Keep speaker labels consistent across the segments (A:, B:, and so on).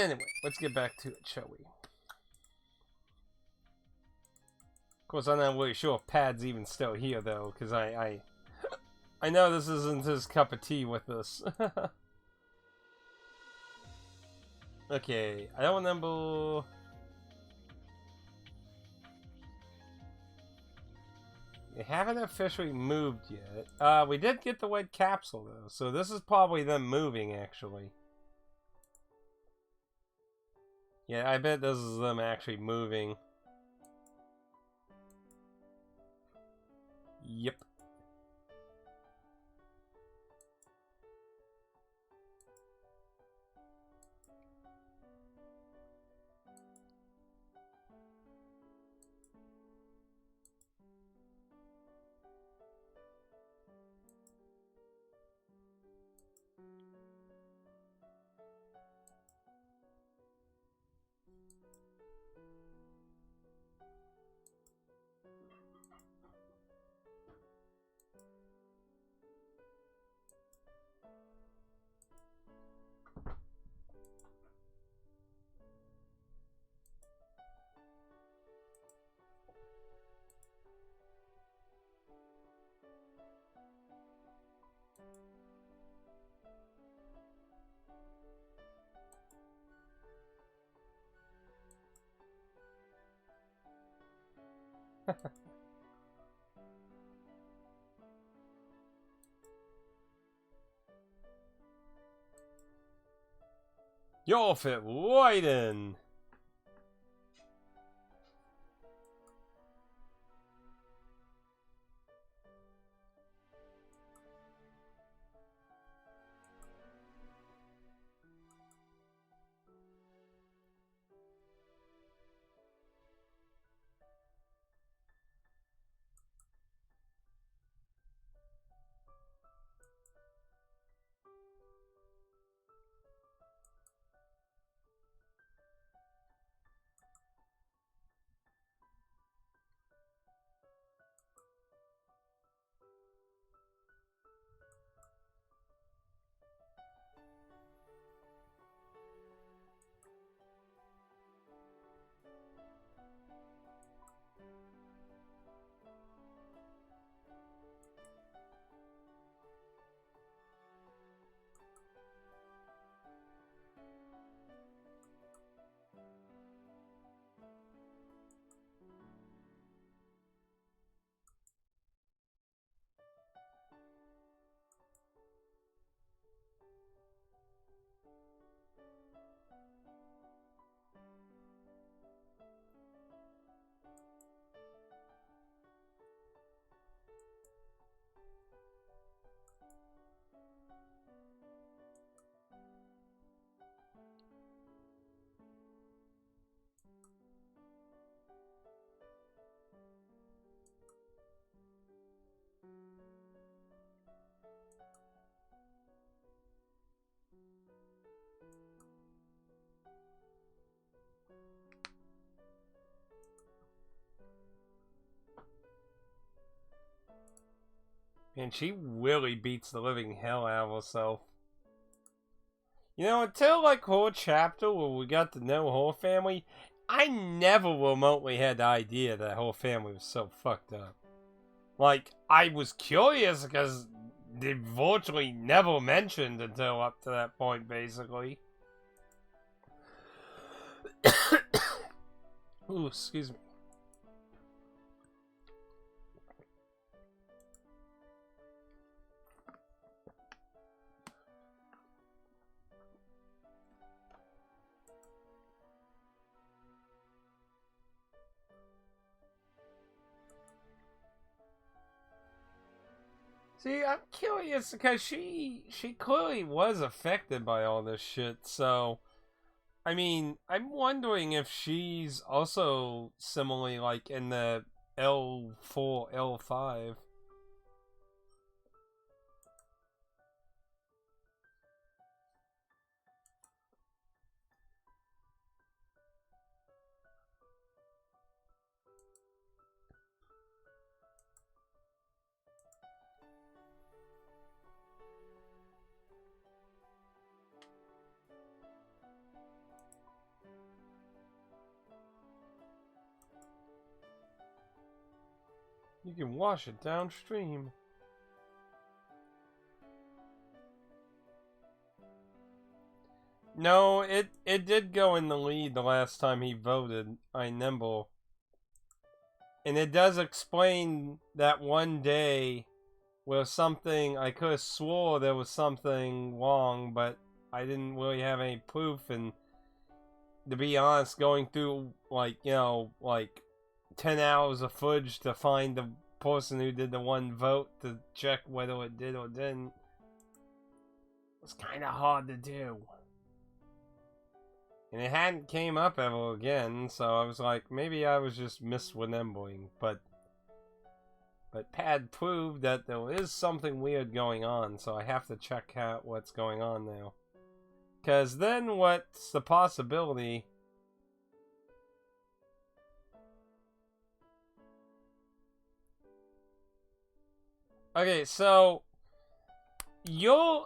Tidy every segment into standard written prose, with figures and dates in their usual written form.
A: Anyway, let's get back to it, shall we? Of course, I'm not really sure if Pad's even still here, though, because I know this isn't his cup of tea with us. Okay, I don't remember... They haven't officially moved yet. We did get the white capsule, though, so this is probably them moving, actually. Yeah, I bet this is them actually moving. Yep. You'll fit right in. And she really beats the living hell out of herself. You know, until like whole chapter where we got to know her family, I never remotely had the idea that her family was so fucked up. Like, I was curious because they virtually never mentioned until up to that point, basically. Ooh, excuse me. See, I'm curious because she clearly was affected by all this shit, so I mean, I'm wondering if she's also similarly like in the L4, L5. You can wash it downstream. No, it did go in the lead the last time he voted, I nimble. And it does explain that one day where something, I could have swore there was something wrong, but I didn't really have any proof, and to be honest, going through, like, you know, like 10 hours of footage to find the person who did the one vote to check whether it did or didn't was kind of hard to do. And it hadn't came up ever again, so I was like, maybe I was just misremembering, but Pad proved that there is something weird going on, so I have to check out what's going on now. Because then what's the possibility? Okay, so here,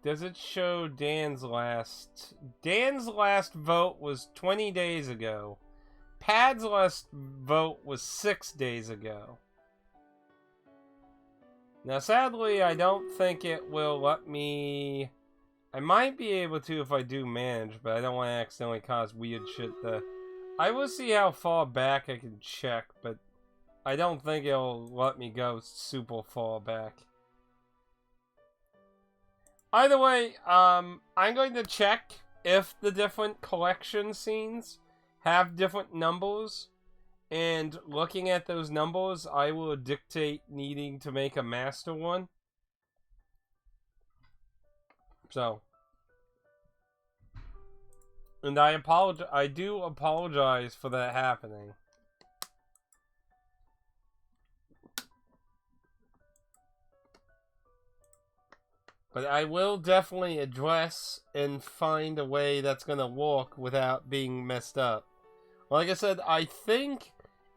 A: does it show Dan's last? Dan's last vote was 20 days ago. Pad's last vote was 6 days ago. Now, sadly, I don't think it will let me... I might be able to if I do manage, but I don't want to accidentally cause weird shit to... I will see how far back I can check, but I don't think it'll let me go super far back. Either way, I'm going to check if the different collection scenes have different numbers, and looking at those numbers, I will dictate needing to make a master one. So, and I do apologize for that happening. But I will definitely address and find a way that's going to work without being messed up. Like I said, I think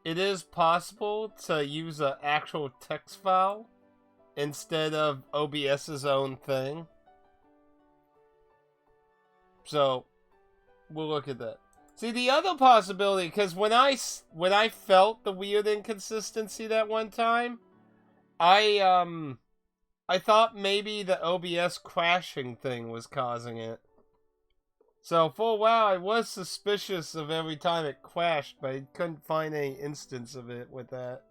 A: it is possible to use an actual text file instead of OBS's own thing. So, we'll look at that. See, the other possibility, because when I felt the weird inconsistency that one time, I thought maybe the OBS crashing thing was causing it. So for a while I was suspicious of every time it crashed, but I couldn't find any instance of it with that.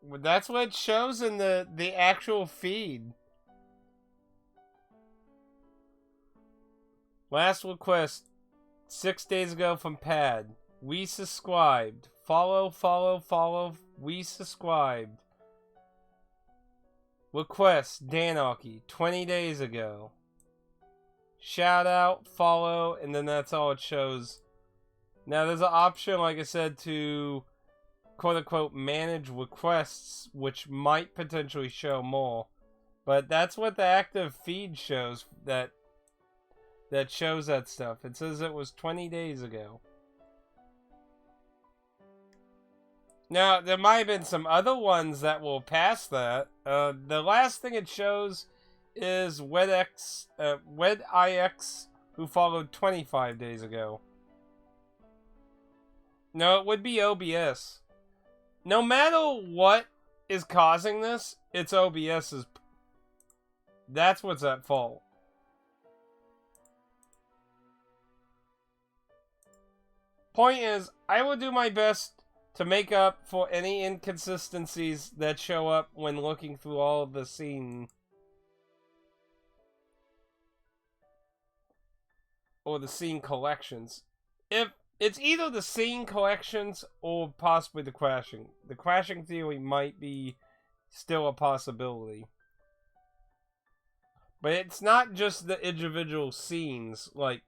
A: But that's what it shows in the actual feed. Last request 6 days ago from Pad. We subscribed. Follow. We subscribed. Request Danarchy 20 days ago. Shout out, follow, and then that's all it shows. Now there's an option, like I said, to quote unquote manage requests, which might potentially show more. But that's what the active feed shows, that shows that stuff. It says it was 20 days ago. Now, there might have been some other ones that will pass that. The last thing it shows is WedIX, who followed 25 days ago. No, it would be OBS. No matter what is causing this, it's OBS's. That's what's at fault. Point is, I will do my best to make up for any inconsistencies that show up when looking through all of the scene. Or the scene collections. If it's either the scene collections or possibly the crashing. The crashing theory might be still a possibility. But it's not just the individual scenes, like...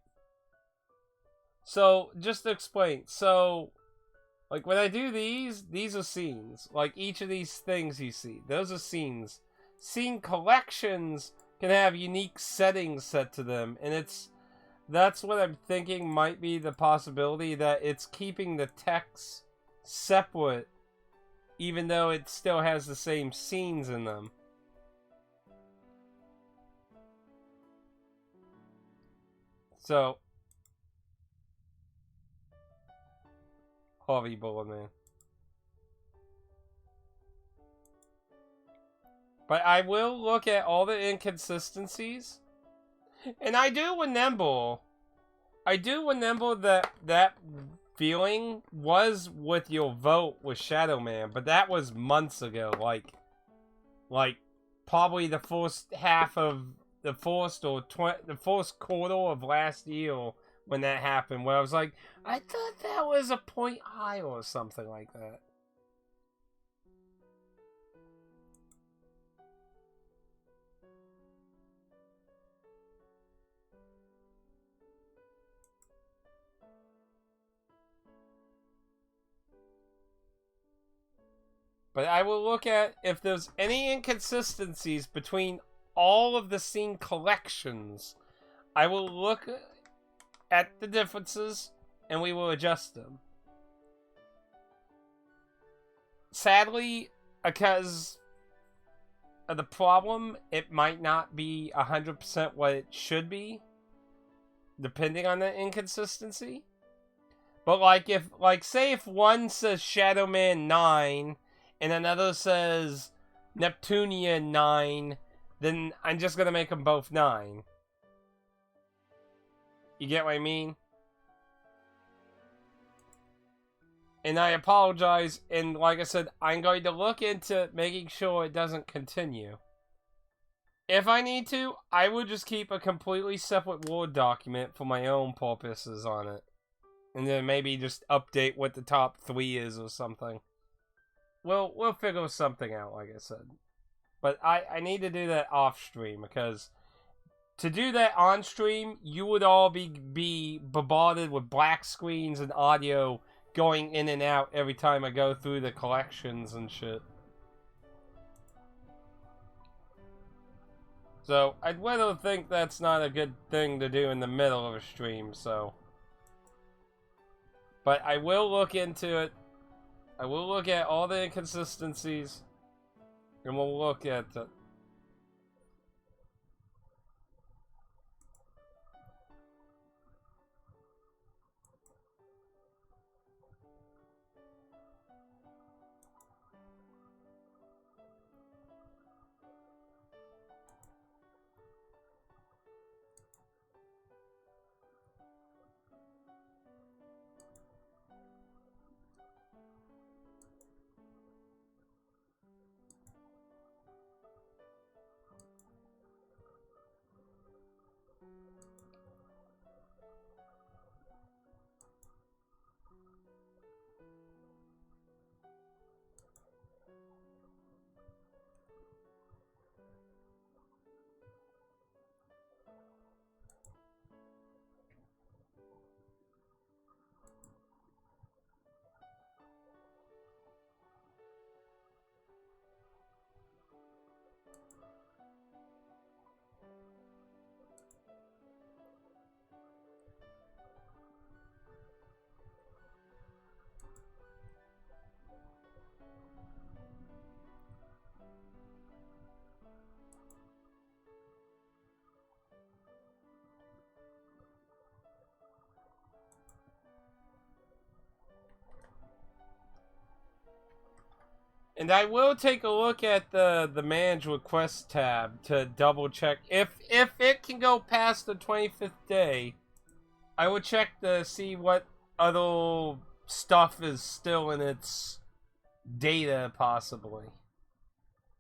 A: So, just to explain, so... Like, when I do these are scenes. Like, each of these things you see, those are scenes. Scene collections can have unique settings set to them, and that's what I'm thinking might be the possibility, that it's keeping the text separate, even though it still has the same scenes in them. So, horrible, man. But I will look at all the inconsistencies. And I do remember that that feeling was with your vote with Shadow Man, but that was months ago. Like probably the first half of the first quarter of last year when that happened, where I was like, I thought that was a point higher or something like that. But I will look at if there's any inconsistencies between all of the scene collections. I will look at the differences and we will adjust them. Sadly, because of the problem, it might not be 100% what it should be, depending on the inconsistency. But say if one says Shadow Man 9 and another says Neptunia 9, then I'm just gonna make them both 9. You get what I mean? And I apologize, and like I said, I'm going to look into making sure it doesn't continue. If I need to, I would just keep a completely separate Word document for my own purposes on it. And then maybe just update what the top 3 is or something. We'll figure something out, like I said. But I need to do that off stream, because to do that on stream, you would all be bombarded with black screens and audio going in and out every time I go through the collections and shit. So, I'd rather think that's not a good thing to do in the middle of a stream, so. But I will look into it. I will look at all the inconsistencies. And we'll look at it. And I will take a look at the manage request tab to double check if it can go past the 25th day. I will check to see what other stuff is still in its data, possibly.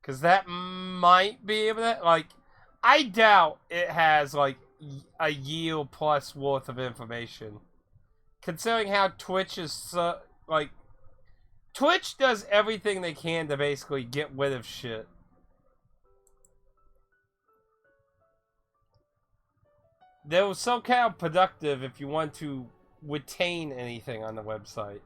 A: Because that might be able to, like, I doubt it has, like, a year plus worth of information. Considering how Twitch is, like, Twitch does everything they can to basically get rid of shit. They're so counterproductive if you want to retain anything on the website.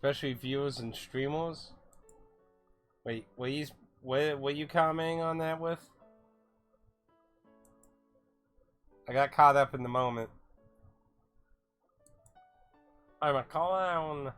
A: Especially viewers and streamers. Wait, what you commenting on that with? I got caught up in the moment. I'm a clown.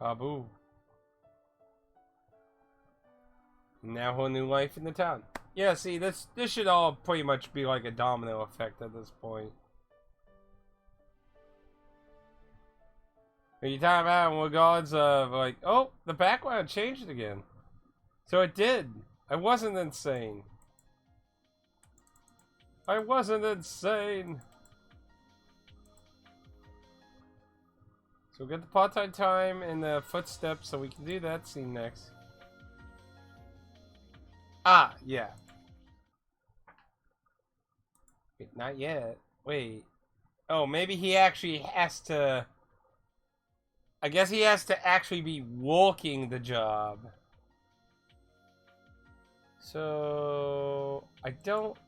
A: Babu. Now whole new life in the town. Yeah, see, this should all pretty much be like a domino effect at this point. Are you talking about in regards of like, oh, the background changed again. So it did. I wasn't insane. I wasn't insane. So we'll get the part-time time and the footsteps so we can do that scene next. Ah, yeah. Wait, not yet. Wait. Oh, maybe he actually has to... I guess he has to actually be walking the job. So... I don't...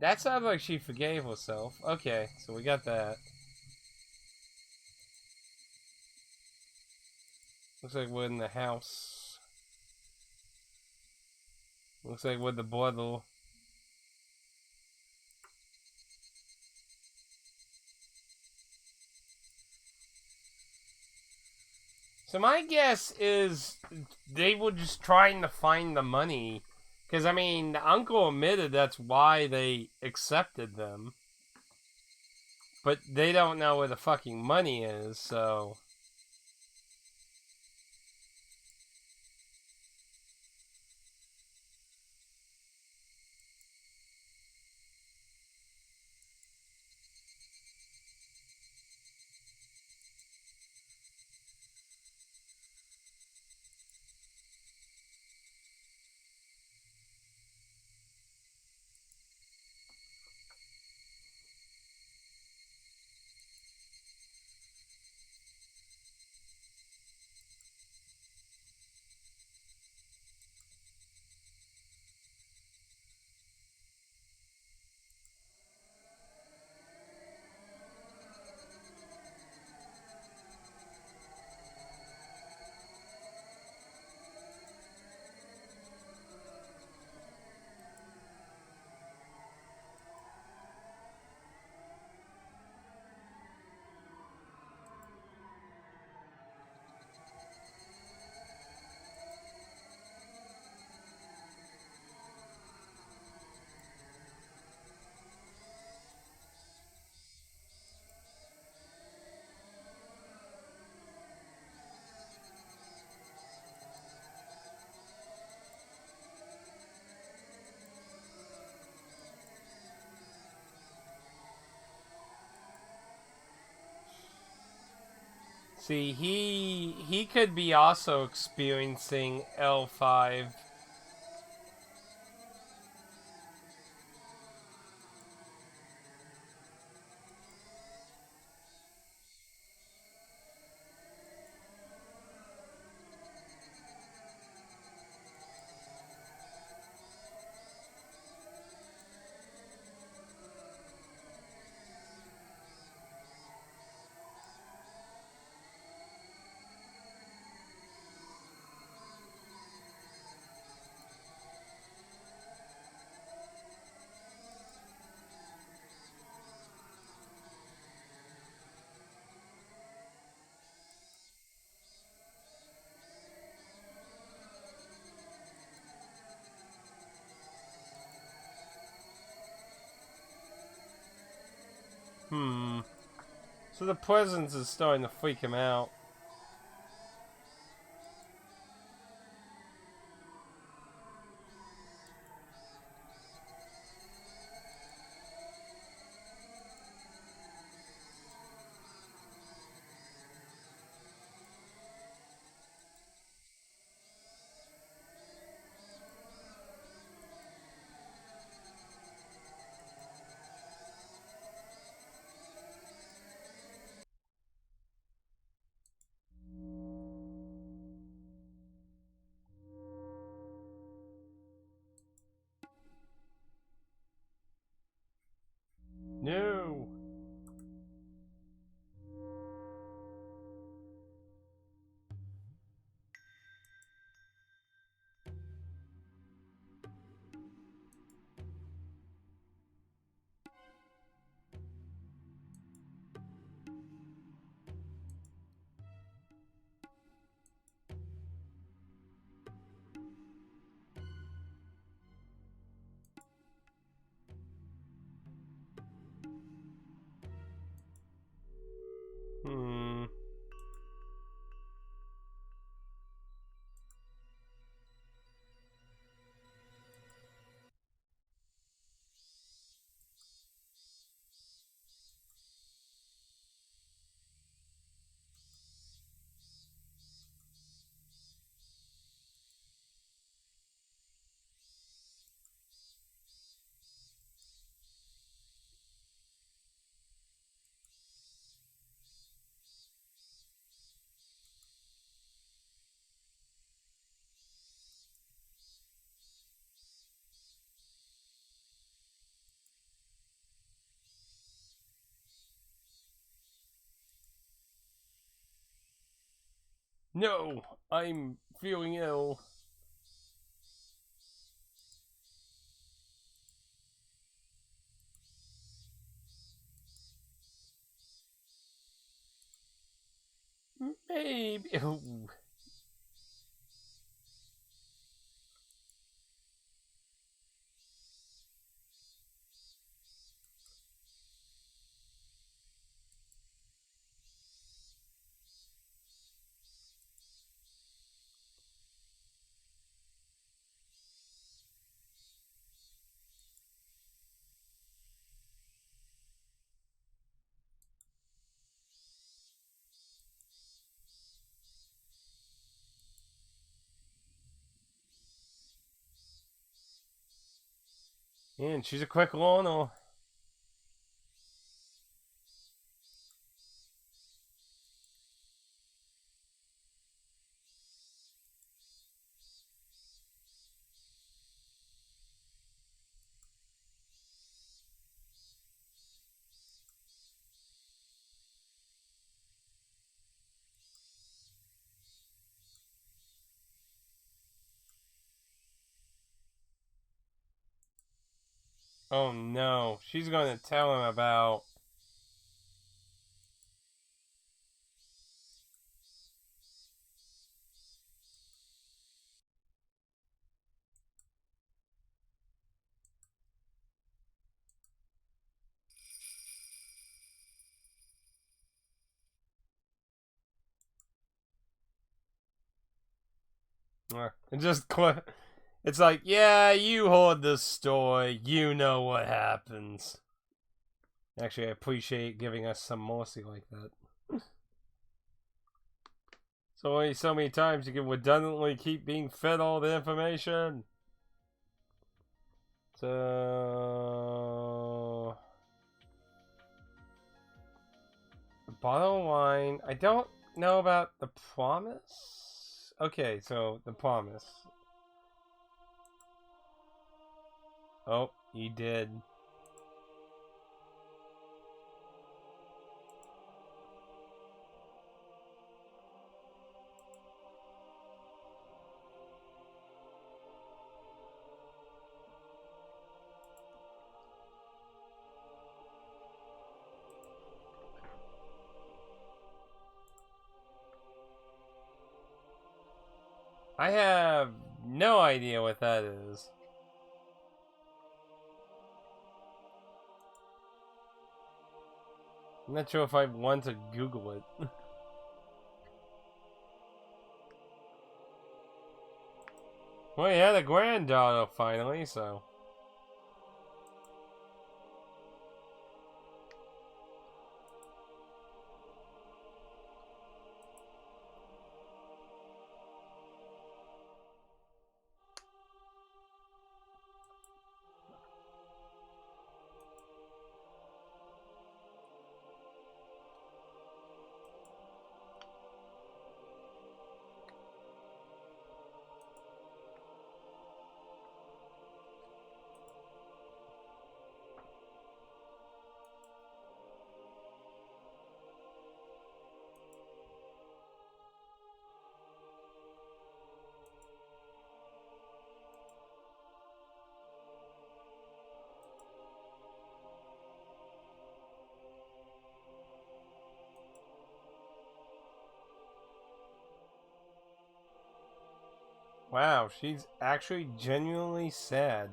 A: That sounds like she forgave herself. Okay, so we got that. Looks like we're in the house. Looks like we're the brother. So my guess is they were just trying to find the money. Because, I mean, the uncle admitted that's why they accepted them. But they don't know where the fucking money is, so... See, he could be also experiencing L5. So the presence is starting to freak him out. No, I'm feeling ill. Maybe. Ooh. And she's a quick learner. Oh no, she's gonna tell him about. It just it's like, yeah, you heard the story. You know what happens. Actually, I appreciate giving us some mercy like that. So only so many times you can redundantly keep being fed all the information. So the bottom line, I don't know about the promise. Okay, so the promise. Oh, you did. I have no idea what that is. I'm not sure if I want to Google it. Well, he had a granddaughter finally, so. Wow, she's actually genuinely sad.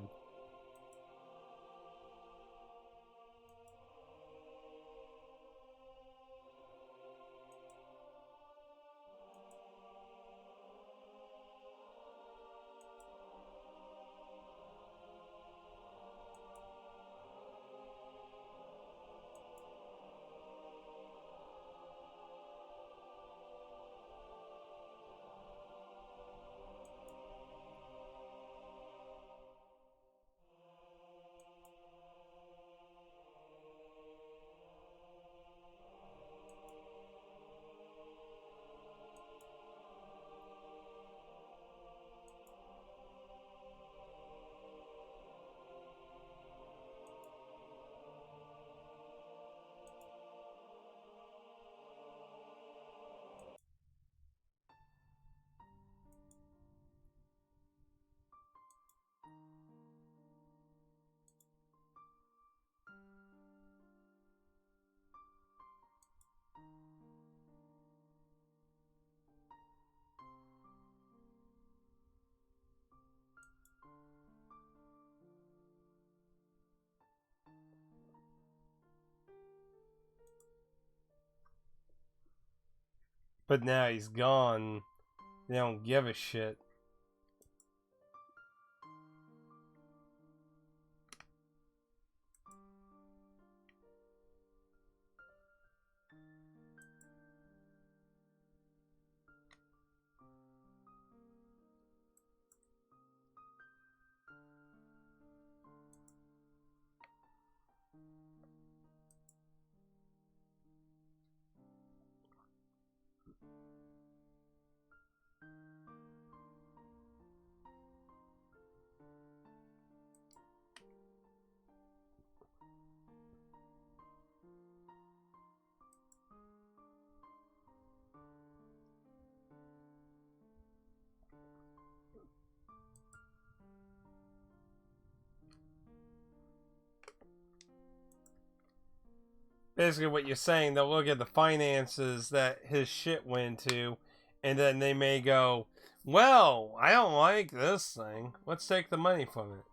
A: But now he's gone. They don't give a shit. Basically what you're saying, they'll look at the finances that his shit went to, and then they may go, well, I don't like this thing. Let's take the money from it.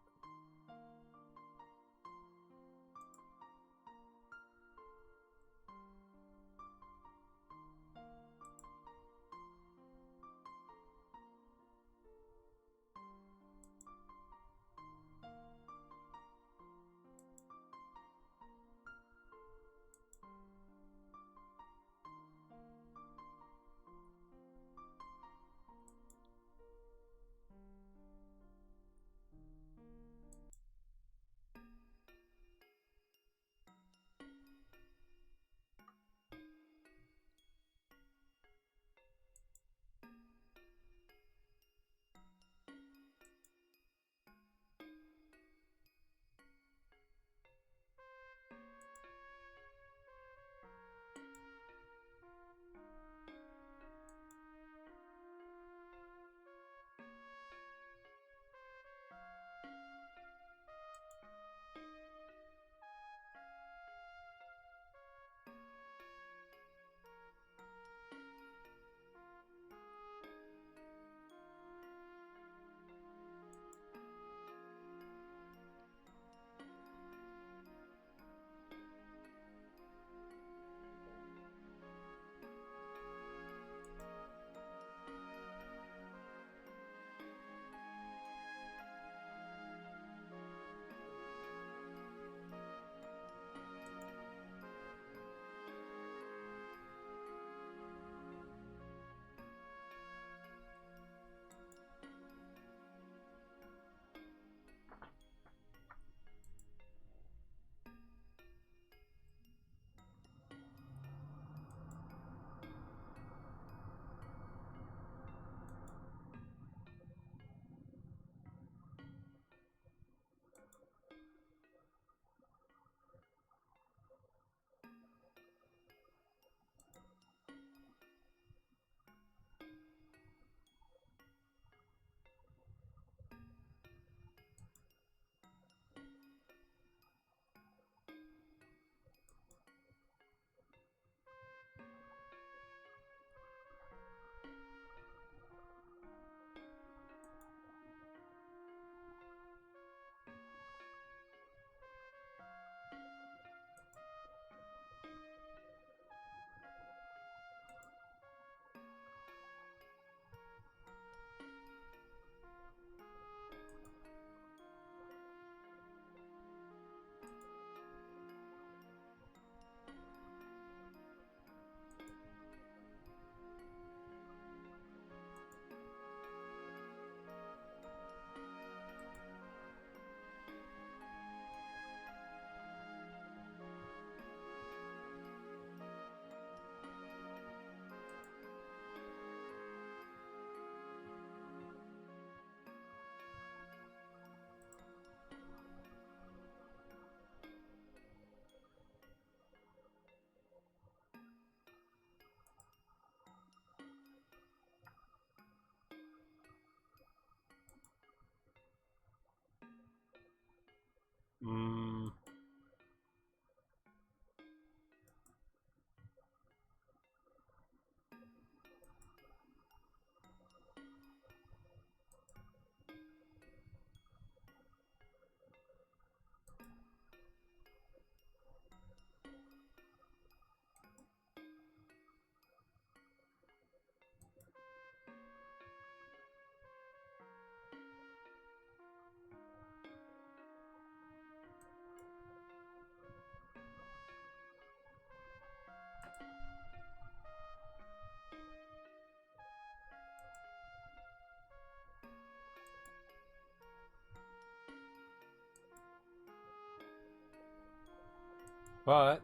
A: But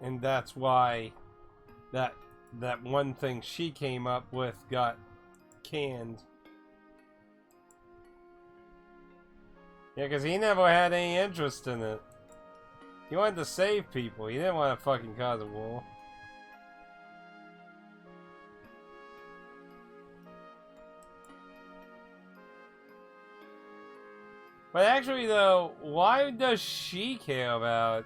A: and that's why that one thing she came up with got canned. Yeah, because he never had any interest in it. He wanted to save people. He didn't want to fucking cause a war. But actually, though, why does she care about...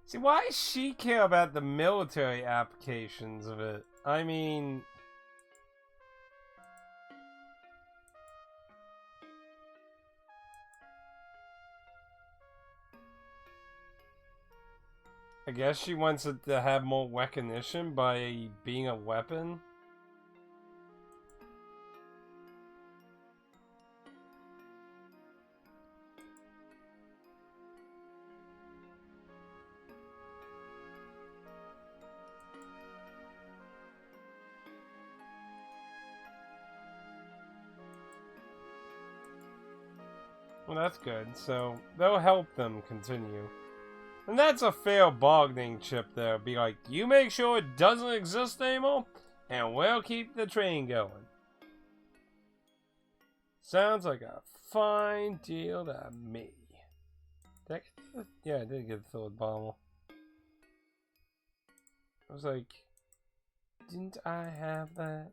A: See, why does she care about the military applications of it? I mean... I guess she wants it to have more recognition by being a weapon? Well, that's good. So, they'll help them continue. And that's a fair bargaining chip there. Be like, you make sure it doesn't exist anymore, and we'll keep the train going. Sounds like a fine deal to me. Did I get the, yeah, I did get the third bottle. I was like, didn't I have that?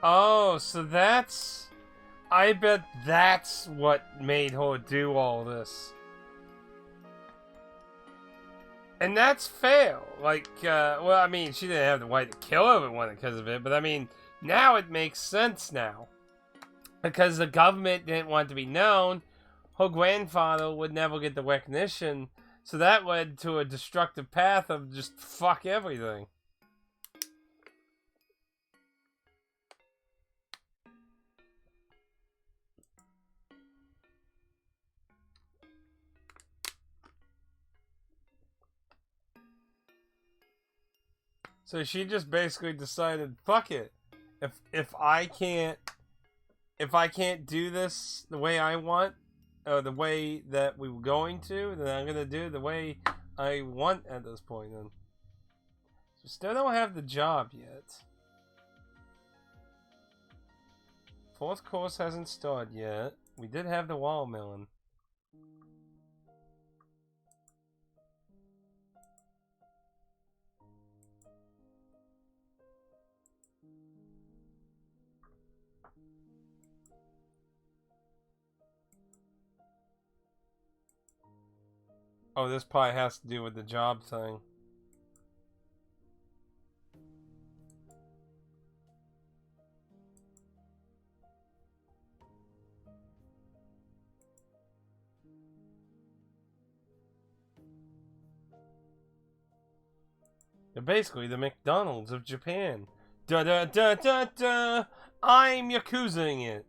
A: Oh, so that's... I bet that's what made her do all this. And that's fair. Like, well, I mean, she didn't have the right to kill everyone because of it, but I mean, now it makes sense now. Because the government didn't want it to be known, her grandfather would never get the recognition, so that led to a destructive path of just fuck everything. So she just basically decided, fuck it. If I can't do this the way I want, or the way that we were going to, then I'm gonna do it the way I want at this point. Then, so still don't have the job yet. Fourth course hasn't started yet. We did have the watermelon. Oh, this probably has to do with the job thing. They're basically the McDonald's of Japan. Da da da da da! I'm Yakuzaing it!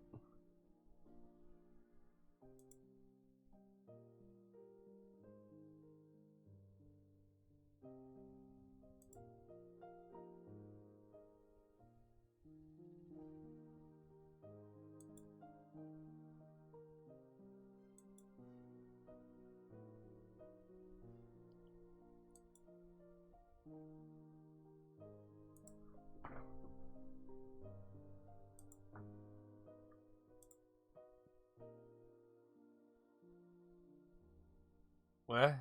A: What?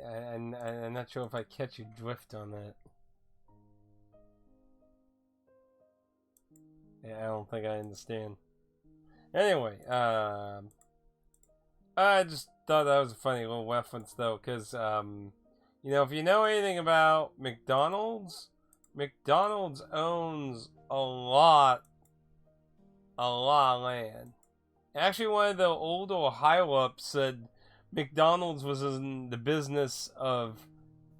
A: I'm not sure if I catch your drift on that. Yeah, I don't think I understand. Anyway, I just thought that was a funny little reference, though, because, you know, if you know anything about McDonald's, McDonald's owns a lot of land. Actually, one of the older higher-ups said McDonald's was in the business of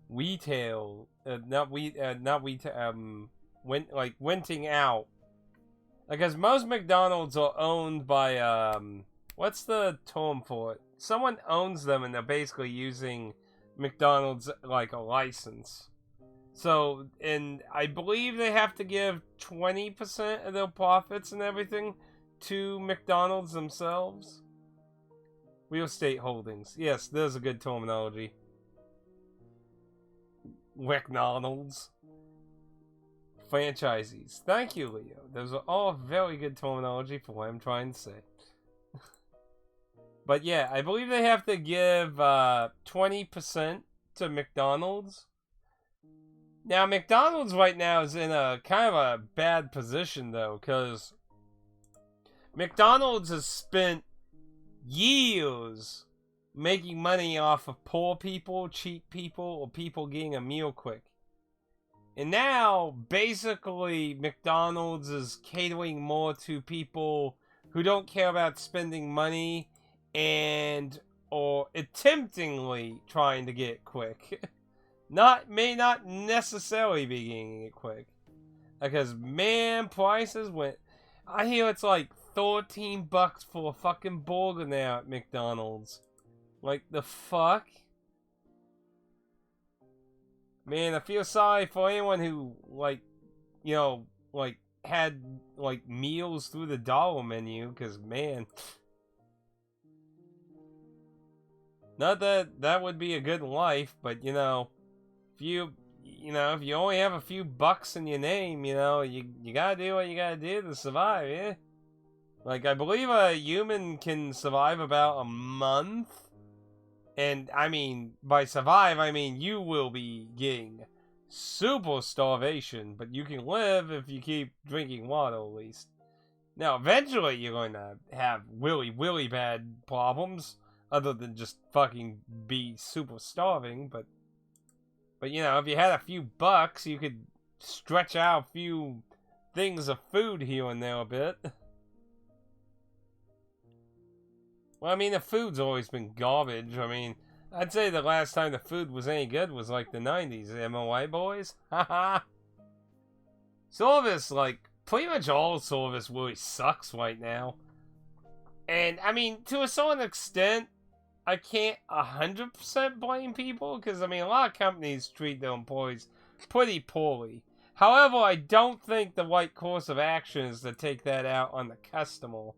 A: retail, renting out. Because most McDonald's are owned by, what's the term for it? Someone owns them and they're basically using McDonald's like a license. So, and I believe they have to give 20% of their profits and everything to McDonald's themselves. Real estate holdings. Yes, there's a good terminology. McDonald's. franchisees. Thank you, Leo. Those are all very good terminology for what I'm trying to say. But yeah, I believe they have to give 20% to McDonald's. Now, McDonald's right now is in a kind of a bad position, though, because McDonald's has spent years making money off of poor people, cheap people, or people getting a meal quick. And now, basically, McDonald's is catering more to people who don't care about spending money and or attemptingly trying to get it quick. May not necessarily be getting it quick. Because, man, prices went... I hear it's like $13 for a fucking burger now at McDonald's. Like, the fuck? Man, I feel sorry for anyone who, like, you know, like, had, like, meals through the dollar menu, because, man... Not that that would be a good life, but, you know, if you only have a few bucks in your name, you know, you gotta do what you gotta do to survive, yeah? Like, I believe a human can survive about a month. And, I mean, by survive, I mean you will be getting super starvation, but you can live if you keep drinking water, at least. Now, eventually, you're going to have really bad problems, other than just fucking be super starving, but you know, if you had a few bucks, you could stretch out a few things of food here and there a bit. Well, I mean, the food's always been garbage. I mean, I'd say the last time the food was any good was like the 90s. Am I right, boys? Haha. Service, like, pretty much all service really sucks right now. And, I mean, to a certain extent, I can't 100% blame people, because, I mean, a lot of companies treat their employees pretty poorly. However, I don't think the right course of action is to take that out on the customer.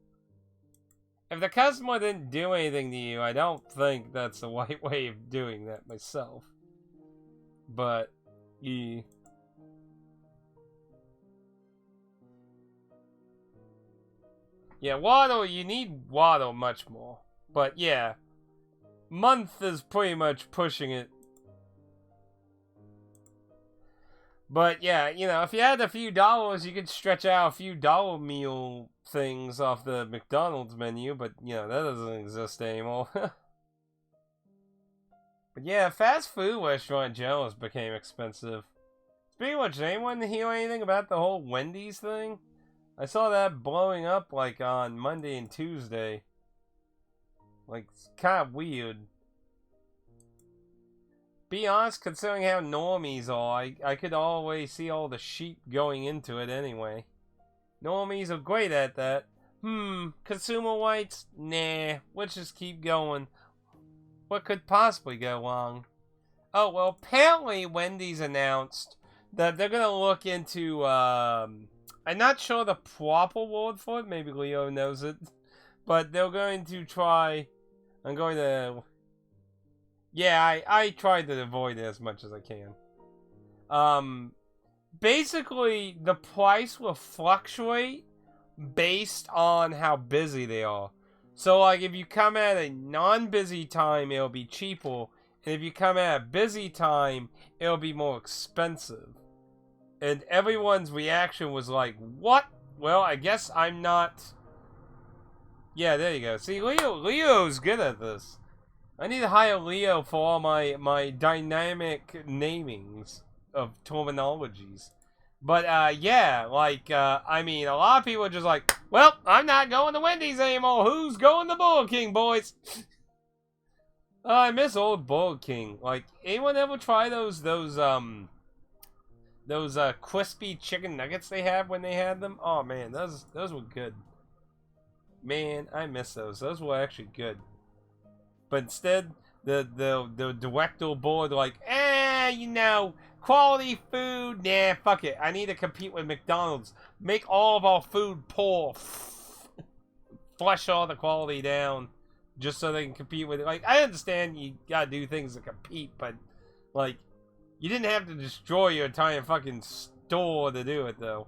A: If the customer didn't do anything to you, I don't think that's the right way of doing that myself. But, yeah. Yeah, water, you need water much more. But, yeah. Month is pretty much pushing it. But yeah, you know, if you had a few dollars, you could stretch out a few dollar meal things off the McDonald's menu, but you know, that doesn't exist anymore. But yeah, fast food restaurant in general has became expensive. Speaking of which, did anyone hear anything about the whole Wendy's thing? I saw that blowing up like on Monday and Tuesday. Like, it's kind of weird. Be honest, considering how normies are, I could always see all the sheep going into it anyway. Normies are great at that. Consumer rights? Nah, let's just keep going. What could possibly go wrong? Oh, well, apparently Wendy's announced that they're gonna look into, I'm not sure the proper word for it, maybe Leo knows it, but they're going to try... I'm going to... Yeah, I tried to avoid it as much as I can. Basically, the price will fluctuate based on how busy they are. So, like, if you come at a non-busy time, it'll be cheaper. And if you come at a busy time, it'll be more expensive. And everyone's reaction was like, what? Well, I guess I'm not... Yeah, there you go. See, Leo's good at this. I need to hire Leo for all my dynamic namings of terminologies. But, yeah, like, I mean, a lot of people are just like, well, I'm not going to Wendy's anymore. Who's going to Burger King, boys? I miss old Burger King. Like, anyone ever try those crispy chicken nuggets they had when they had them? Oh, man, those were good. Man, I miss those. Those were actually good. But instead, the director board like, you know, quality food, nah, fuck it. I need to compete with McDonald's. Make all of our food poor. Flush all the quality down. Just so they can compete with it. Like, I understand you gotta do things to compete, but, like, you didn't have to destroy your entire fucking door to do it, though.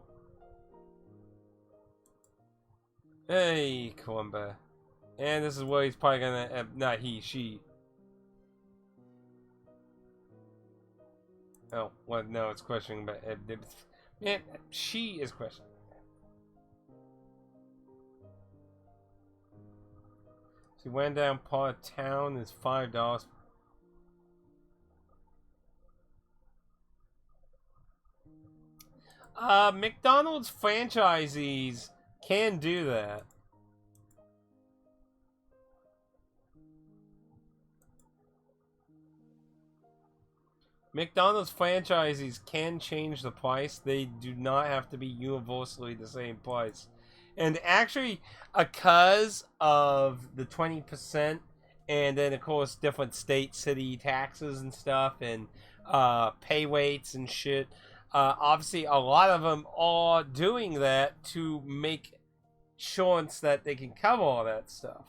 A: Hey, Columba. And this is where he's probably gonna... not he, she. Oh, well, no, it's questioning about... man, she is questioning. So he went down part of town, is $5. McDonald's franchisees can do that. McDonald's franchisees can change the price. They do not have to be universally the same price. And actually, because of the 20%, and then of course different state, city taxes and stuff, and pay rates and shit, obviously a lot of them are doing that to make assurance that they can cover all that stuff.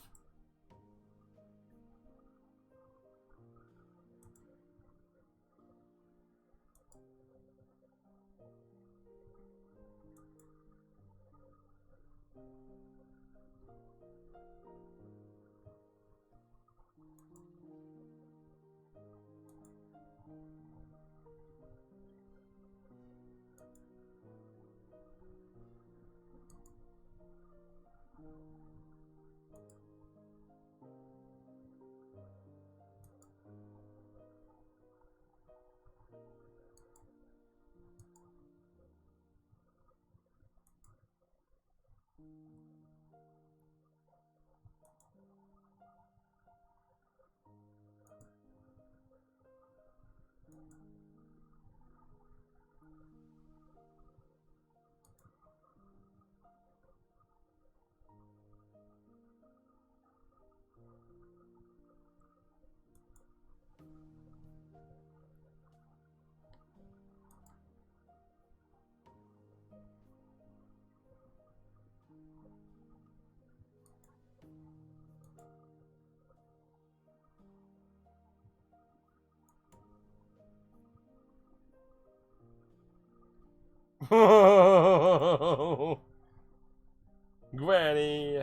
A: Granny.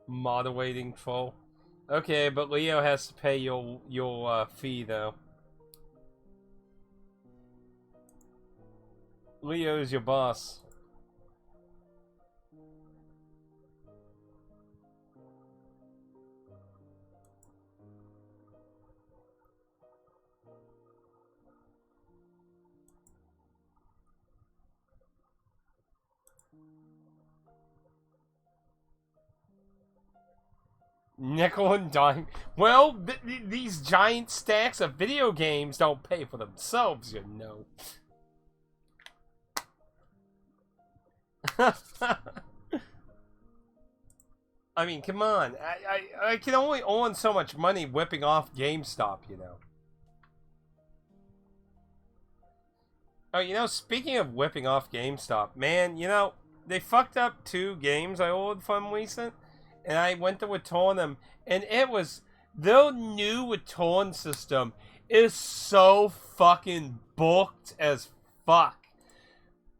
A: Moderating troll. Okay, but Leo has to pay your fee though. Leo's your boss. Nickel and dime. Well, these giant stacks of video games don't pay for themselves, you know. I mean, come on. I can only earn so much money whipping off GameStop, you know. Oh, you know, speaking of whipping off GameStop, man, you know, they fucked up 2 games I ordered from recent, and I went to return them, and it was... their new return system is so fucking booked as fuck.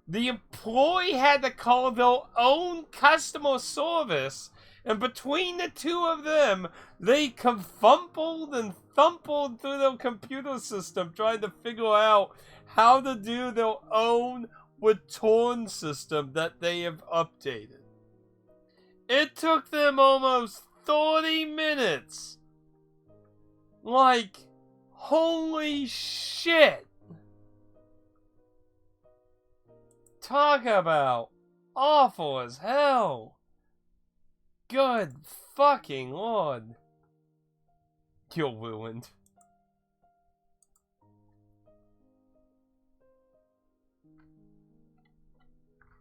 A: The employee had to call their own customer service, and between the 2 of them, they confumbled and thumpled through their computer system trying to figure out how to do their own return system that they have updated. It took them almost 30 minutes. Like, holy shit. Talk about awful as hell. Good fucking lord. You're ruined.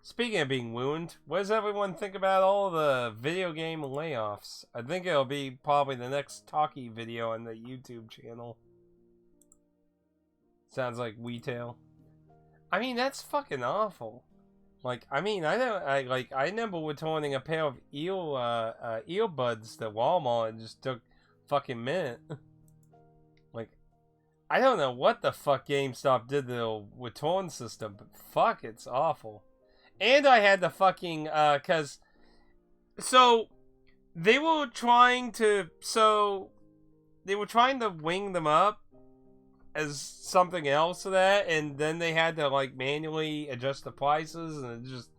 A: Speaking of being ruined, what does everyone think about all the video game layoffs? I think it'll be probably the next talkie video on the YouTube channel. Sounds like retail. I mean, that's fucking awful. Like, I mean, I remember returning a pair of earbuds to Walmart and just took fucking minute. I don't know what the fuck GameStop did to the return system, but fuck, it's awful. And I had the fucking, so, they were trying to wing them up as something else to that, and then they had to, like, manually adjust the prices, and it just,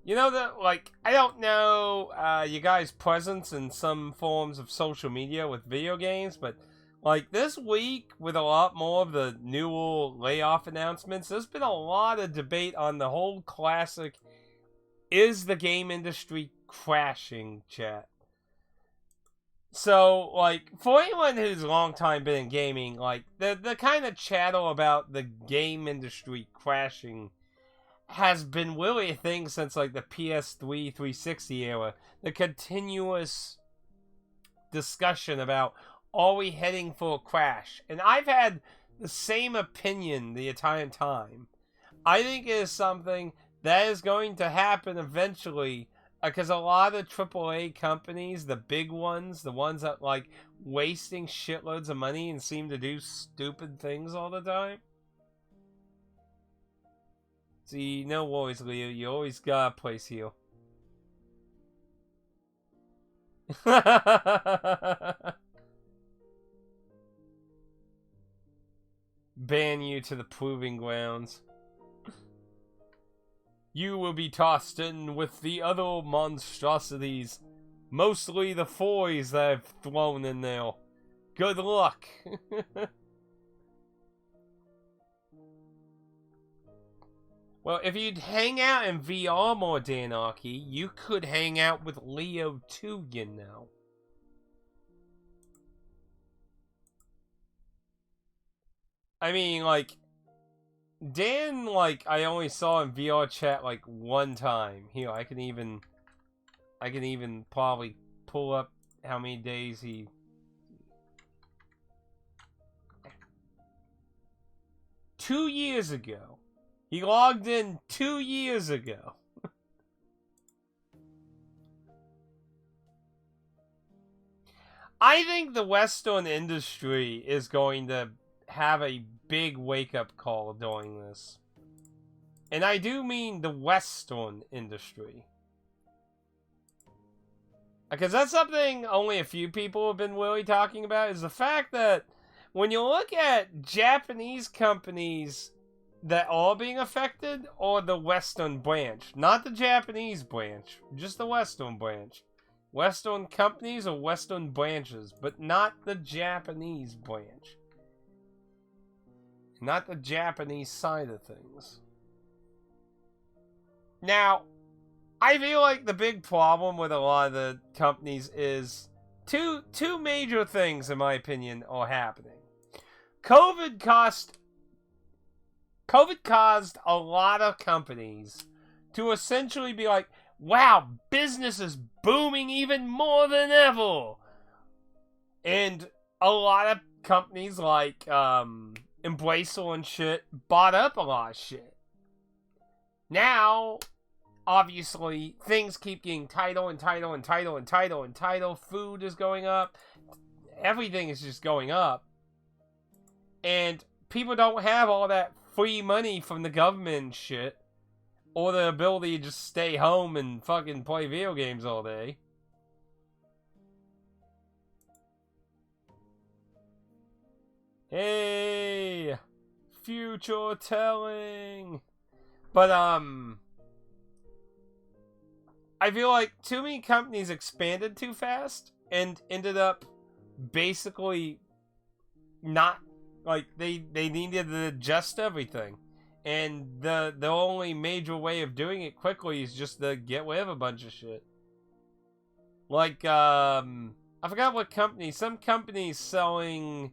A: You know that, like, I don't know you guys' presence in some forms of social media with video games, but, like, this week, with a lot more of the newer layoff announcements, there's been a lot of debate on the whole classic, is the game industry crashing, chat? So, like, for anyone who's a long time been in gaming, like, the kind of chatter about the game industry crashing has been really a thing since, like, the PS3 360 era. The continuous discussion about, are we heading for a crash? And I've had the same opinion the entire time. I think it is something that is going to happen eventually, because a lot of AAA companies, the big ones, the ones that, like, wasting shitloads of money and seem to do stupid things all the time. See, no worries, Leo. You always got a place here. Ban you to the proving grounds. You will be tossed in with the other monstrosities. Mostly the foys that I've thrown in there. Good luck. Well, if you'd hang out in VR more, Danarchy, you could hang out with Leo too, you know. I mean, like, Dan, like, I only saw in VR chat, like, one time. Here, I can even probably pull up how many days he... Two years ago. He logged in 2 years ago. I think the Western industry is going to have a big wake-up call during this. And I do mean the Western industry. Because that's something only a few people have been really talking about, is the fact that when you look at Japanese companies that are being affected, or the Western branch. Not the Japanese branch, just the Western branch. Western companies or Western branches, but not the Japanese branch. Not the Japanese side of things. Now, I feel like the big problem with a lot of the companies is two major things, in my opinion, are happening. COVID caused a lot of companies to essentially be like, wow, business is booming even more than ever. And a lot of companies like Embracer and shit bought up a lot of shit. Now, obviously, things keep getting tighter and tighter and tighter and tighter and tighter. Food is going up. Everything is just going up. And people don't have all that free money from the government and shit, or the ability to just stay home and fucking play video games all day. Hey, future telling. But I feel like too many companies expanded too fast and ended up basically not, like, they needed to adjust everything. And the only major way of doing it quickly is just to get rid of a bunch of shit. Like, I forgot what company. Some company's selling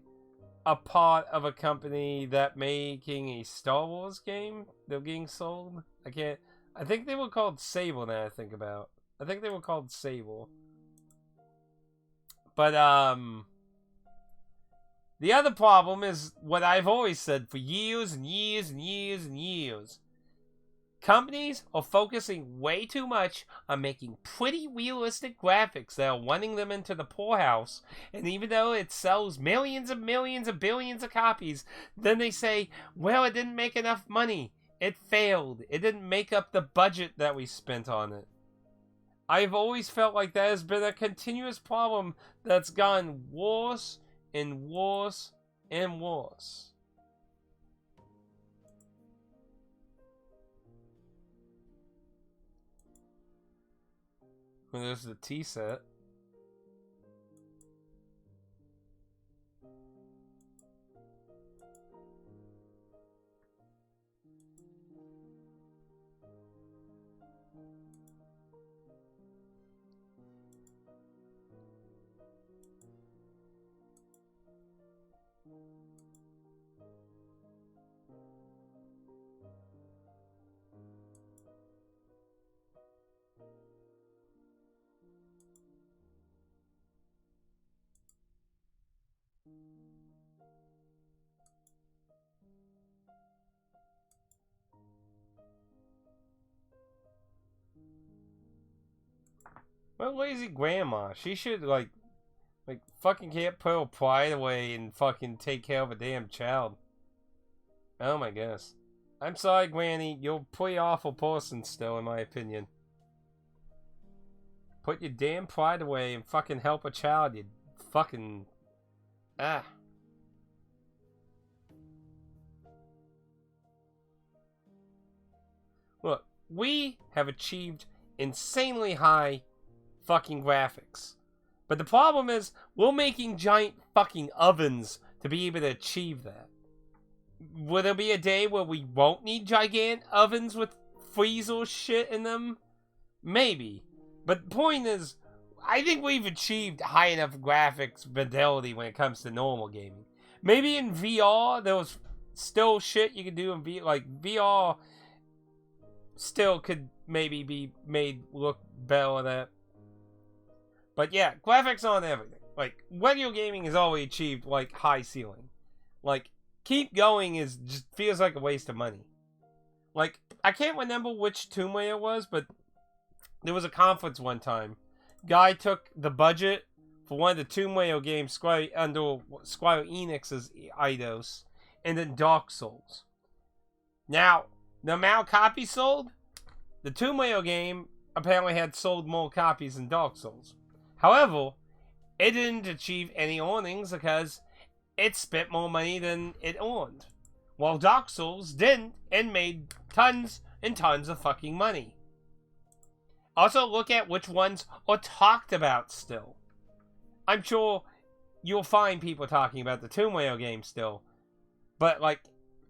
A: a part of a company that making a Star Wars game. They're getting sold. I think they were called Sable now I think about. I think they were called Sable. But, the other problem is what I've always said for years and years and years and years. Companies are focusing way too much on making pretty realistic graphics that are running them into the poorhouse, and even though it sells millions and millions and billions of copies, then they say, well, it didn't make enough money. It failed. It didn't make up the budget that we spent on it. I've always felt like that has been a continuous problem that's gone worse and worse and worse. Well, there's the tea set. Well, lazy grandma. She should, like, fucking can't put her pride away and fucking take care of a damn child. Oh my goodness. I'm sorry, Granny. You're a pretty awful person still, in my opinion. Put your damn pride away and fucking help a child, you fucking... Ah. Look, we have achieved insanely high fucking graphics. But the problem is, we're making giant fucking ovens to be able to achieve that. Will there be a day where we won't need gigantic ovens with freezer shit in them? Maybe. But the point is, I think we've achieved high enough graphics fidelity when it comes to normal gaming. Maybe in VR, there was still shit you could do in VR. Like, VR still could maybe be made look better than that. But yeah, graphics on everything. Like, video gaming has already achieved, like, high ceiling. Like, keep going is just feels like a waste of money. Like, I can't remember which Tomb Raider it was, but there was a conference one time. Guy took the budget for one of the Tomb Raider games under Square Enix's Eidos, and then Dark Souls. Now, the amount of copies sold, the Tomb Raider game apparently had sold more copies than Dark Souls. However, it didn't achieve any earnings because it spent more money than it earned. While Dark Souls didn't and made tons and tons of fucking money. Also, look at which ones are talked about still. I'm sure you'll find people talking about the Tomb Raider game still. But, like,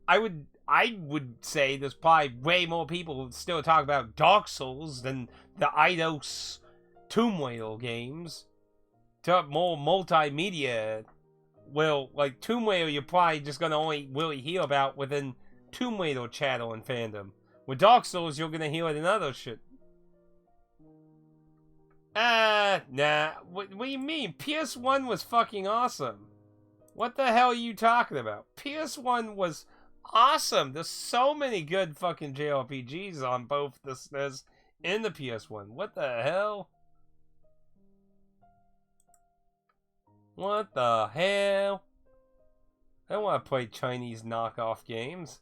A: I would say there's probably way more people who still talk about Dark Souls than the Eidos Tomb Raider games. To more multimedia. Well, like, Tomb Raider you're probably just gonna only really hear about within Tomb Raider channel and fandom. With Dark Souls, you're gonna hear it in other shit. Nah. What do you mean? PS1 was fucking awesome. What the hell are you talking about? PS1 was awesome. There's so many good fucking JRPGs on both the SNES and the PS1. What the hell? What the hell? I don't want to play Chinese knockoff games.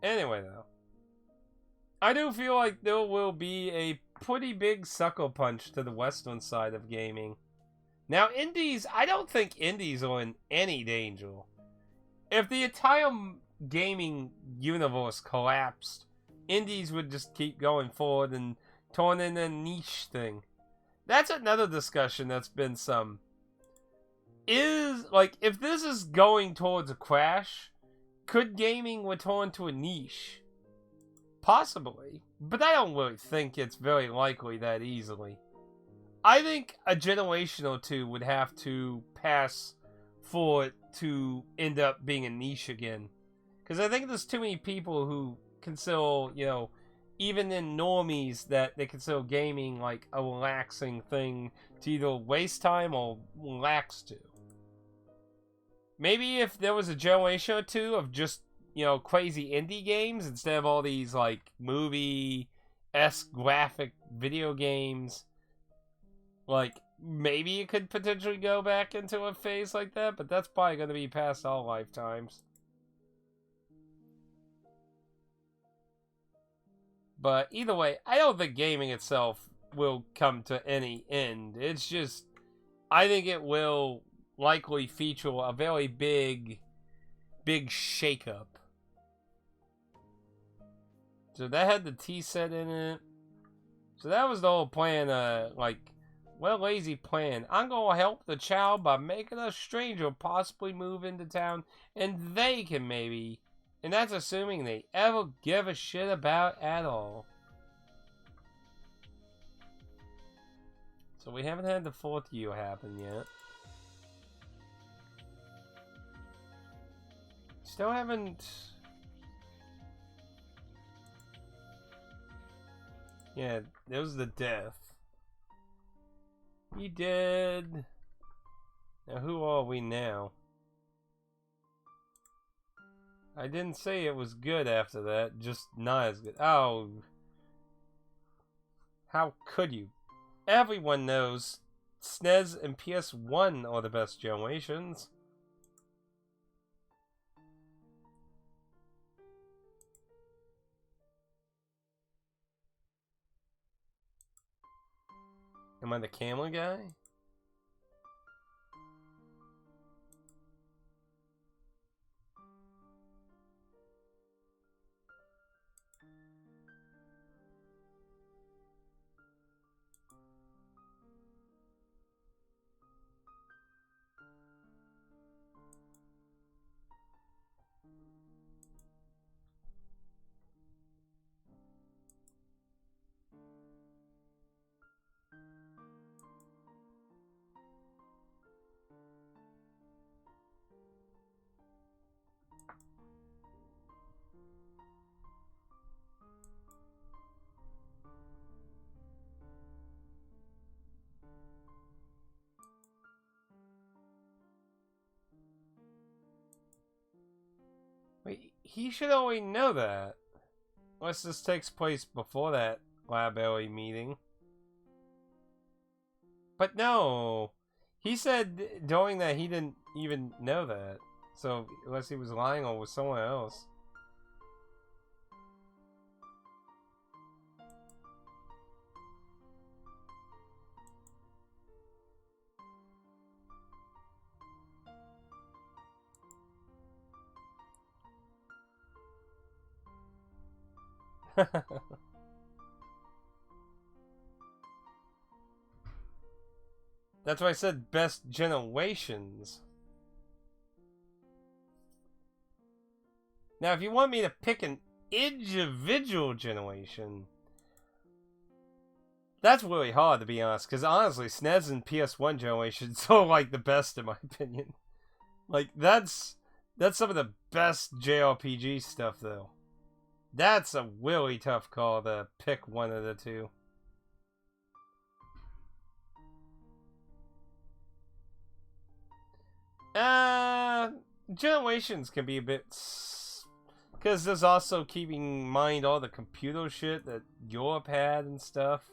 A: Anyway, though. I do feel like there will be a pretty big sucker punch to the Western side of gaming. Now, indies, I don't think indies are in any danger. If the entire gaming universe collapsed, indies would just keep going forward and turn into a niche thing. That's another discussion that's been some. If this is going towards a crash, could gaming return to a niche? Possibly, but I don't really think it's very likely that easily. I think a generation or two would have to pass for it to end up being a niche again. Because I think there's too many people who consider, even in normies, that they consider gaming like a relaxing thing to either waste time or relax to. Maybe if there was a generation or two of just, you know, crazy indie games instead of all these, like, movie-esque graphic video games, like, maybe it could potentially go back into a phase like that, but that's probably going to be past our lifetimes. But either way, I don't think gaming itself will come to any end. It's just, I think it will likely feature a very big shakeup. So that had the T set in it. So that was the whole plan, like, what a lazy plan. I'm gonna help the child by making a stranger possibly move into town, and they can maybe, and that's assuming they ever give a shit about at all. So we haven't had the 4th year happen yet. Still haven't... Yeah, there was the death. He did. Now who are we now? I didn't say it was good after that, just not as good. Oh. How could you? Everyone knows SNES and PS1 are the best generations. Am I the camera guy? Wait, he should already know that. Unless this takes place before that lab area meeting. But no! He said during that he didn't even know that. So, unless he was lying or with someone else. That's why I said best generations. Now, if you want me to pick an individual generation, that's really hard to be honest. Because honestly, SNES and PS1 generations are like the best in my opinion. Like that's some of the best JRPG stuff though. That's a really tough call to pick one of the two. Generations can be a bit... Because there's also keeping in mind all the computer shit that Europe had and stuff.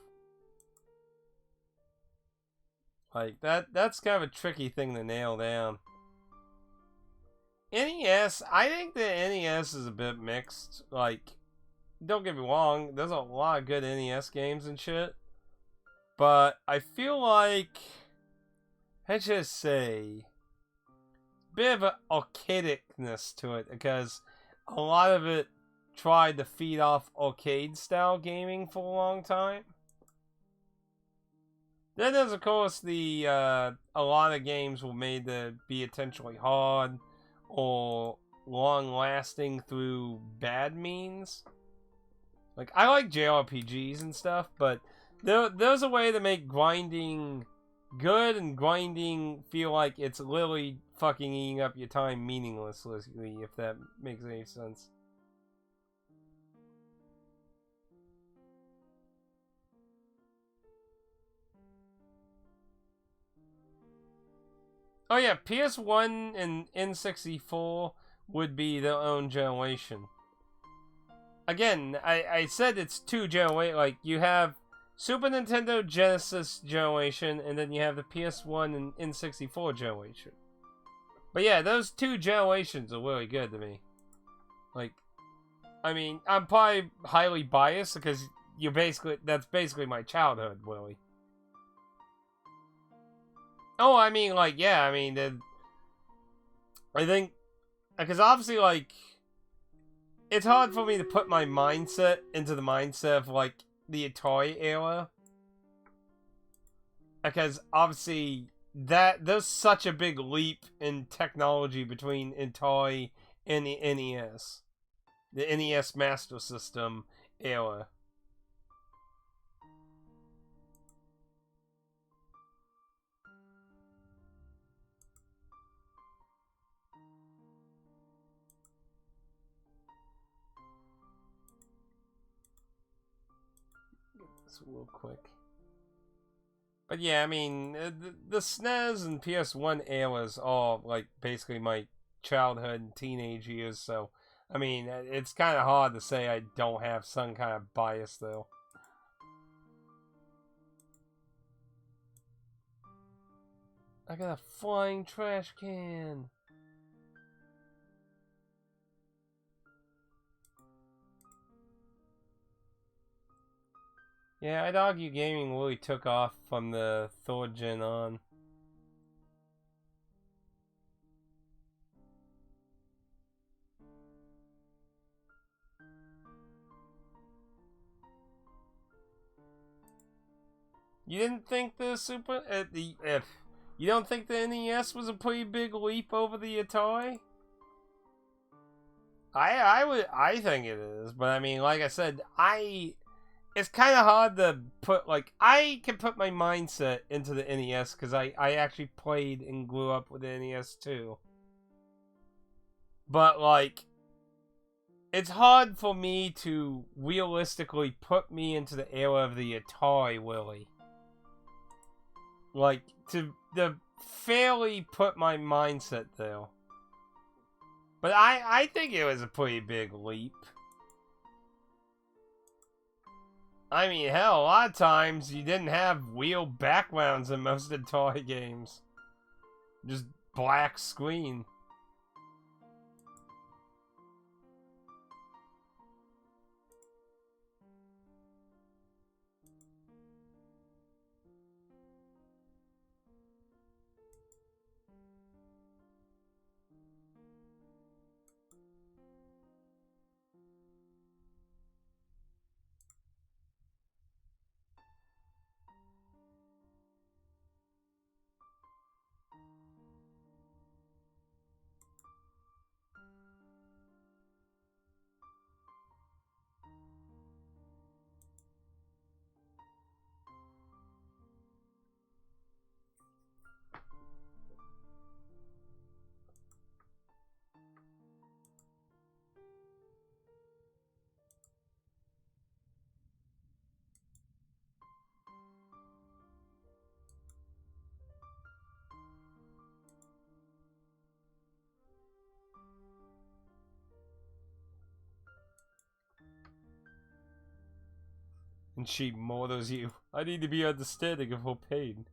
A: Like, that's kind of a tricky thing to nail down. NES, I think the NES is a bit mixed. Like, don't get me wrong, there's a lot of good NES games and shit. But I feel like, let's just say, a bit of an archaicness to it. Because a lot of it tried to feed off arcade-style gaming for a long time. Then there's, of course, the a lot of games were made to be intentionally hard or long-lasting through bad means. Like, I like JRPGs and stuff, but there's a way to make grinding good and grinding feel like it's literally fucking eating up your time meaninglessly, if that makes any sense. Oh yeah, PS1 and N64 would be their own generation. Again, I said it's two generation. Like, you have Super Nintendo Genesis generation, and then you have the PS1 and N64 generation. But yeah, those two generations are really good to me. Like, I mean, I'm probably highly biased because that's basically my childhood, Willie. Oh, I mean, like, yeah, I mean, I think, because obviously, like, it's hard for me to put my mindset into the mindset of, like, the Atari era. Because, obviously, there's such a big leap in technology between Atari and the NES. The NES Master System era. Get this real quick. But yeah, I mean, the SNES and PS1 eras all, like, basically my childhood and teenage years, so, I mean, it's kind of hard to say I don't have some kind of bias, though. I got a flying trash can! Yeah, I'd argue gaming really took off from the third gen on. You didn't think the you don't think the NES was a pretty big leap over the Atari? I think it is, but I mean, like I said, it's kind of hard to put, like, I can put my mindset into the NES because I actually played and grew up with the NES too. But, like, it's hard for me to realistically put me into the era of the Atari, Willie. Like, to fairly put my mindset there. But I think it was a pretty big leap. I mean, hell, a lot of times you didn't have wheel backgrounds in most of the toy games. Just black screen. And she murders you. I need to be understanding of her pain.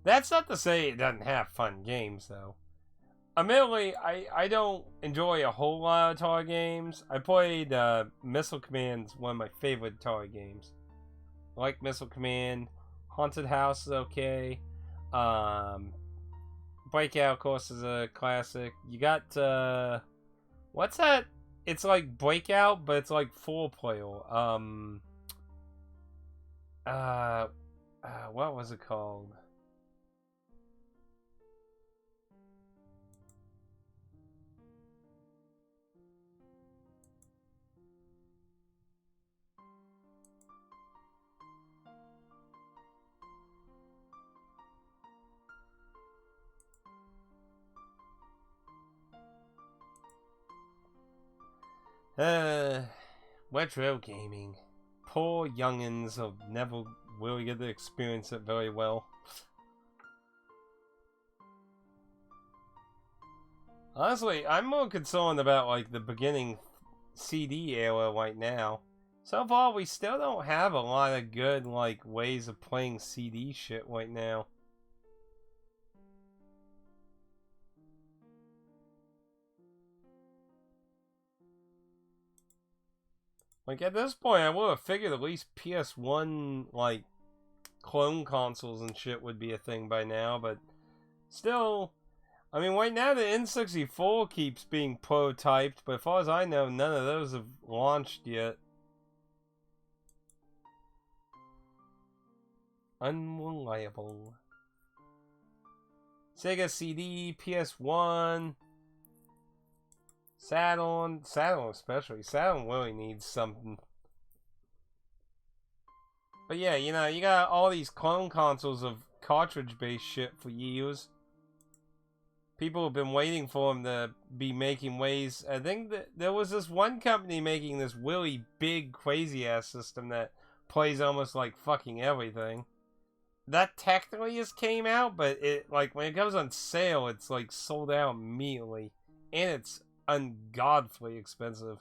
A: That's not to say it doesn't have fun games, though. Admittedly, I don't enjoy a whole lot of Atari games. I played Missile Command's one of my favorite Atari games. I like Missile Command. Haunted House is okay. Um, Breakout, of course, is a classic. You got, what's that? It's like Breakout, but it's like 4-player. Uh, what was it called? Uh, retro gaming. poor youngins will never really get to experience it very well. Honestly, I'm more concerned about, like, the beginning CD era right now. So far, we still don't have a lot of good, like, ways of playing CD shit right now. Like, at this point, I would have figured at least PS1, like, clone consoles and shit would be a thing by now, but still, I mean, right now the N64 keeps being prototyped, but as far as I know, none of those have launched yet. Unreliable. Sega CD, PS1, Saturn especially. Saturn really needs something. But yeah, you know, you got all these clone consoles of cartridge-based shit for years. People have been waiting for them to be making ways. I think that there was this one company making this really big, crazy-ass system that plays almost like fucking everything. That technically just came out, but it, like, when it comes on sale, it's like sold out immediately. And it's ungodly expensive.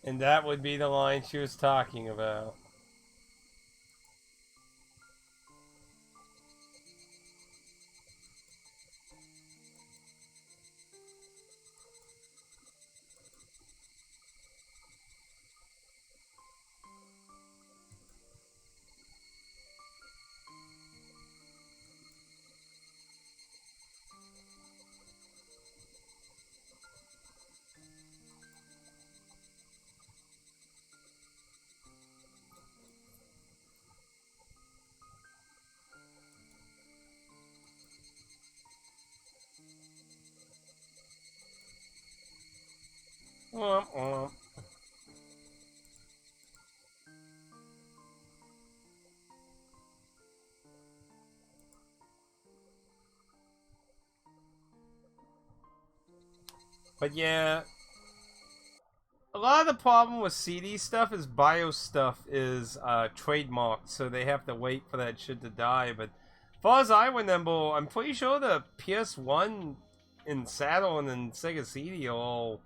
A: And that would be the line she was talking about. Womp womp. But yeah, a lot of the problem with CD stuff is BIOS stuff is trademarked, so they have to wait for that shit to die. But as far as I remember, I'm pretty sure the PS1 and Saturn and Sega CD are all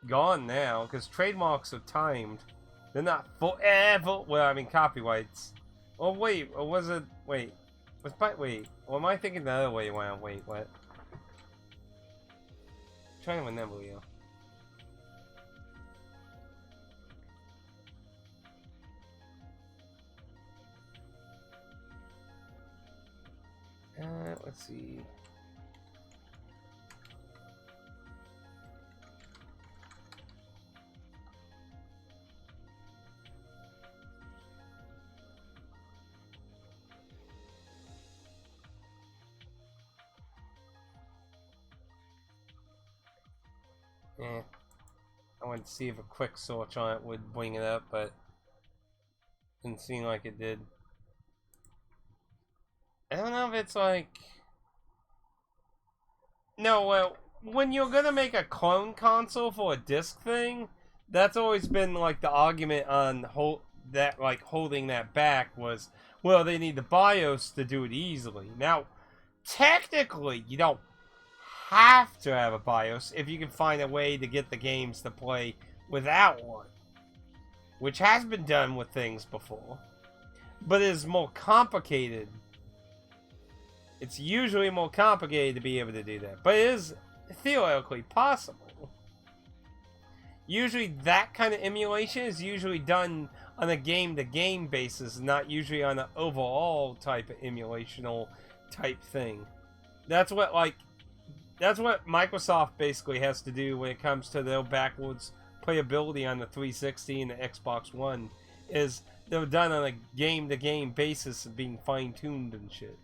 A: gone now, because trademarks are timed. They're not forever. Well, I mean, copyrights. Oh, wait, or was it. Wait. Wait. Or am I thinking the other way around? Wait, what? I'm trying to remember, you. Let's see. wanted to see if a quick search on it would bring it up, but didn't seem like it did. I don't know if it's like... No, well, when you're gonna make a clone console for a disc thing, that's always been like the argument on holding that back was, well, they need the BIOS to do it easily. Now, technically, you don't have to have a BIOS if you can find a way to get the games to play without one, which has been done with things before, but it is more complicated. It's usually more complicated to be able to do that, but it is theoretically possible. Usually that kind of emulation is usually done on a game-to-game basis, not usually on an overall type of emulational type thing. That's what Microsoft basically has to do when it comes to their backwards playability on the 360 and the Xbox One, is they're done on a game-to-game basis of being fine-tuned and shit.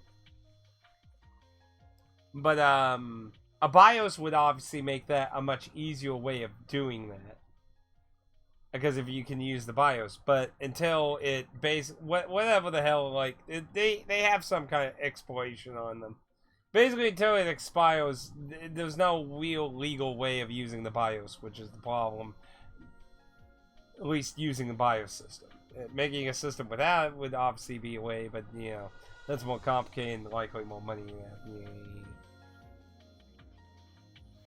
A: But a BIOS would obviously make that a much easier way of doing that, because if you can use the BIOS. But until it whatever the hell, like they have some kind of expiration on them. Basically, until it expires, there's no real legal way of using the BIOS, which is the problem. At least using the BIOS system. Making a system without it would obviously be a way, but you know, that's more complicated and likely more money. Yeah.